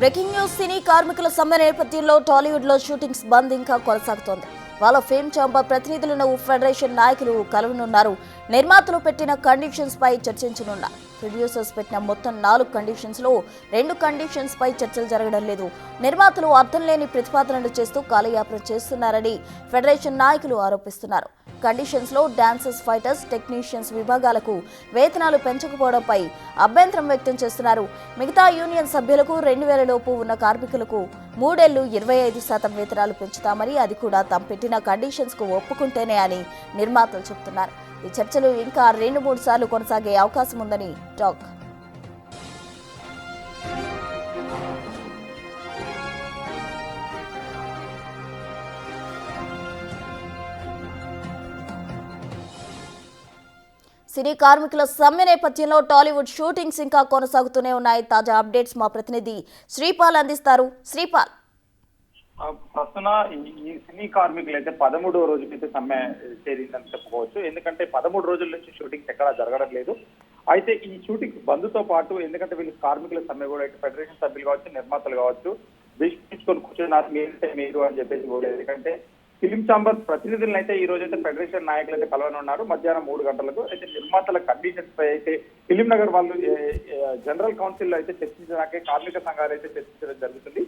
Breaking news. సినీ కార్మికుల సమ్మె నేపథ్యంలో టాలీవుడ్ లో షూటింగ్స్ బంద్ ఇంకా కొనసాగుతోంది. వాళ్ళ ఫేమ్ ఛాంబర్ ప్రతినిధులను ఫెడరేషన్ నాయకులు కలవనున్నారు. నిర్మాతలు పెట్టిన కండిషన్స్ పై చర్చించనున్నారు. ప్రొడ్యూసర్స్ పెట్టిన మొత్తం 4 కండిషన్స్ లో 2 కండిషన్స్ పై చర్చలు జరగడం లేదు. నిర్మాతలు అర్థం లేని ప్రతిపాదనలు చేస్తూ కాలయాపన చేస్తున్నారని ఫెడరేషన్ నాయకులు ఆరోపిస్తున్నారు. కండిషన్స్ లో డాన్సర్స్, ఫైటర్స్, టెక్నీషియన్స్ విభాగాలకు వేతనాలు పెంచకపోవడంపై అభ్యంతరం వ్యక్తం చేస్తున్నారు. మిగతా యూనియన్ సభ్యులకు 2000 లోపు ఉన్న కార్మికులకు 3 ఏళ్లు 25% వేతనాలు పెంచుతామని, అది కూడా తాము పెట్టిన కండిషన్స్ కు ఒప్పుకుంటేనే అని నిర్మాతలు చెబుతున్నారు. ఈ చర్చలు ఇంకా 2-3 సార్లు కొనసాగే అవకాశం ఉందని టాక్. సినీ కార్మికుల సమ్మె నేపథ్యంలో టాలీవుడ్ షూటింగ్స్ ఇంకా కొనసాగుతూనే ఉన్నాయి. తాజా అప్డేట్స్ మా ప్రతినిధి శ్రీపాల్ అందిస్తారు. శ్రీపాల్, ప్రస్తుత ఈ సినీ కార్మికులు అయితే 13వ రోజుకైతే సమ్మె చేరిందని చెప్పుకోవచ్చు. ఎందుకంటే 13 రోజుల నుంచి షూటింగ్స్ ఎక్కడా జరగడం లేదు. అయితే ఈ షూటింగ్ బంద్ తో పాటు, ఎందుకంటే వీళ్ళు కార్మికుల సమ్మె కూడా అయితే ఫెడరేషన్ సభ్యులు కావచ్చు, నిర్మాతలు కావచ్చు, భీష్మించుకొని కూర్చున్నారు. మీరంటే మీరు అని చెప్పేసి కూడా, ఎందుకంటే ఫిలిం ఛాంబర్ ప్రతినిధులను అయితే ఈ రోజు అయితే ఫెడరేషన్ నాయకులు అయితే కలవనున్నారు మధ్యాహ్నం 3 గంటలకు. అయితే నిర్మాతల కండిషన్స్ పై అయితే ఫిలిం నగర్ వాళ్ళు జనరల్ కౌన్సిల్ లో అయితే చర్చించడానికే కార్మిక సంఘాలు అయితే చర్చించడం జరుగుతుంది.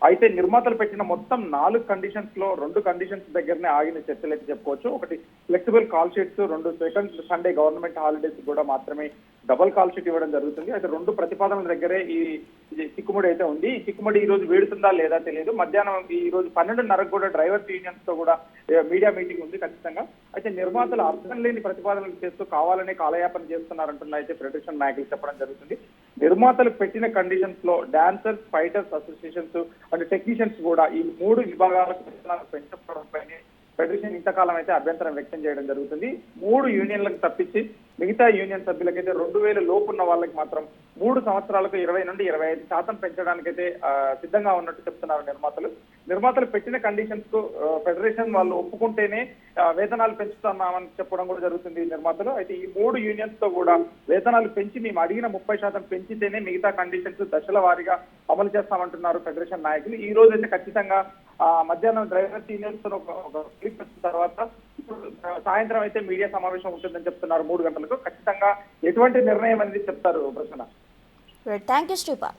అయితే నిర్మాతలు పెట్టిన మొత్తం 4 కండిషన్స్ లో 2 కండిషన్స్ దగ్గరనే ఆగిన చర్చలు అయితే చెప్పుకోవచ్చు. ఒకటి flexible call sheets, 2 second Sunday government holidays కూడా మాత్రమే డబుల్ కాల్ షీట్ ఇవ్వడం జరుగుతుంది. అయితే 2 ప్రతిపాదనల దగ్గరే ఈ చిక్కుముడి అయితే ఉంది. ఈ చిక్కుముడి ఈ రోజు వేడుతుందా లేదా తెలియదు. మధ్యాహ్నం ఈ రోజు 12:30 కూడా డ్రైవర్స్ యూనియన్స్ తో కూడా మీడియా మీటింగ్ ఉంది ఖచ్చితంగా. అయితే నిర్మాతలు అర్థం లేని ప్రతిపాదనలు చేస్తూ కావాలనే కాలయాపన చేస్తున్నారంటున్న అయితే ఫెడరేషన్ నాయకులు చెప్పడం జరుగుతుంది. నిర్మాతలు పెట్టిన కండిషన్స్ లో dancers, fighters associations and technicians కూడా ఈ 3 విభాగాలకు వేతనాలు పెంచడంపైనే ఫెడరేషన్ ఇంతకాలం అయితే అభ్యంతరం వ్యక్తం చేయడం జరుగుతుంది. 3 యూనియన్లకు తప్పించి మిగతా యూనియన్ సభ్యులకైతే 2000 లోపు ఉన్న వాళ్ళకి మాత్రం 3 సంవత్సరాలకు 20 నుండి 25% పెంచడానికైతే సిద్ధంగా ఉన్నట్టు చెప్తున్నారు నిర్మాతలు. నిర్మాతలు పెట్టిన కండిషన్స్ కు ఫెడరేషన్ వాళ్ళు ఒప్పుకుంటేనే వేతనాలు పెంచుతున్నామని చెప్పడం కూడా జరుగుతుంది నిర్మాతలు. అయితే ఈ 3 యూనియన్స్ తో కూడా వేతనాలు పెంచి మేము అడిగిన 30% పెంచితేనే మిగతా కండిషన్స్ దశల వారీగా అమలు చేస్తామంటున్నారు ఫెడరేషన్ నాయకులు. ఈ రోజు అయితే ఖచ్చితంగా మధ్యాహ్నం డ్రైవర్స్ యూనియన్స్ తో ఒక క్లిప్ వచ్చిన తర్వాత ఇప్పుడు సాయంత్రం అయితే మీడియా సమావేశం ఉంటుందని చెప్తున్నారు 3 గంటలకు. ఖచ్చితంగా ఎటువంటి నిర్ణయం అనేది చెప్తారు ప్రశ్న. Thank you Sripal.